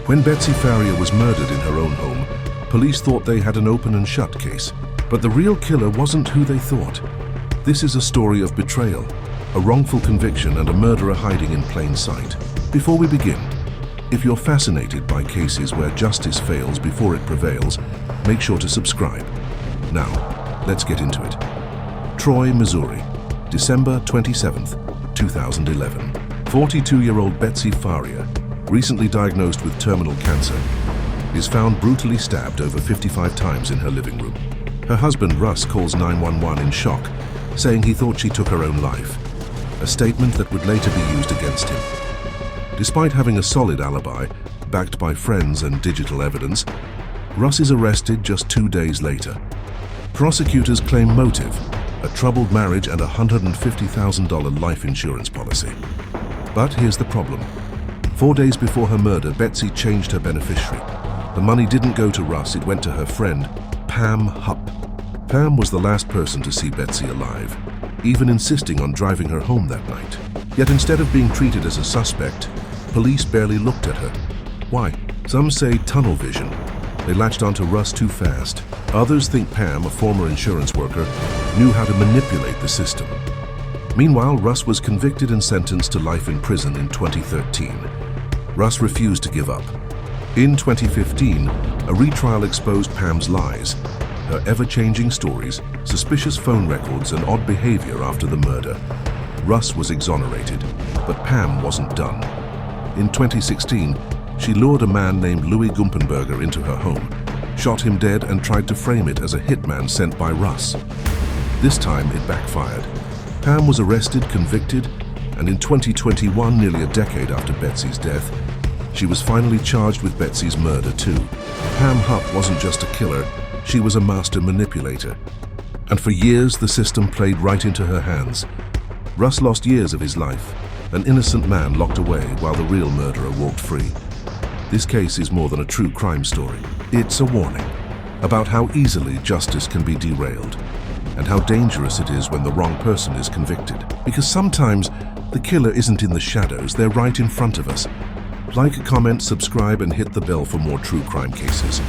When Betsy Faria was murdered in her own home, police thought they had an open and shut case. But the real killer wasn't who they thought. This is a story of betrayal, a wrongful conviction, and a murderer hiding in plain sight. Before we begin, if you're fascinated by cases where justice fails before it prevails, make sure to subscribe. Now, let's get into it. Troy, Missouri, December 27th, 2011. 42-year-old Betsy Faria, recently diagnosed with terminal cancer, is found brutally stabbed over 55 times in her living room. Her husband, Russ, calls 911 in shock, saying he thought she took her own life, a statement that would later be used against him. Despite having a solid alibi, backed by friends and digital evidence, Russ is arrested just 2 days later. Prosecutors claim motive, a troubled marriage and a $150,000 life insurance policy. But here's the problem. 4 days before her murder, Betsy changed her beneficiary. The money didn't go to Russ, it went to her friend, Pam Hupp. Pam was the last person to see Betsy alive, even insisting on driving her home that night. Yet instead of being treated as a suspect, police barely looked at her. Why? Some say tunnel vision. They latched onto Russ too fast. Others think Pam, a former insurance worker, knew how to manipulate the system. Meanwhile, Russ was convicted and sentenced to life in prison in 2013. Russ refused to give up. In 2015, a retrial exposed Pam's lies, her ever-changing stories, suspicious phone records, and odd behavior after the murder. Russ was exonerated, but Pam wasn't done. In 2016, she lured a man named Louis Gumpenberger into her home, shot him dead, and tried to frame it as a hitman sent by Russ. This time, it backfired. Pam was arrested, convicted, and in 2021, nearly a decade after Betsy's death, she was finally charged with Betsy's murder too. Pam Hupp wasn't just a killer, she was a master manipulator. And for years, the system played right into her hands. Russ lost years of his life, an innocent man locked away while the real murderer walked free. This case is more than a true crime story. It's a warning about how easily justice can be derailed and how dangerous it is when the wrong person is convicted. Because sometimes the killer isn't in the shadows, they're right in front of us. Like, comment, subscribe, and hit the bell for more true crime cases.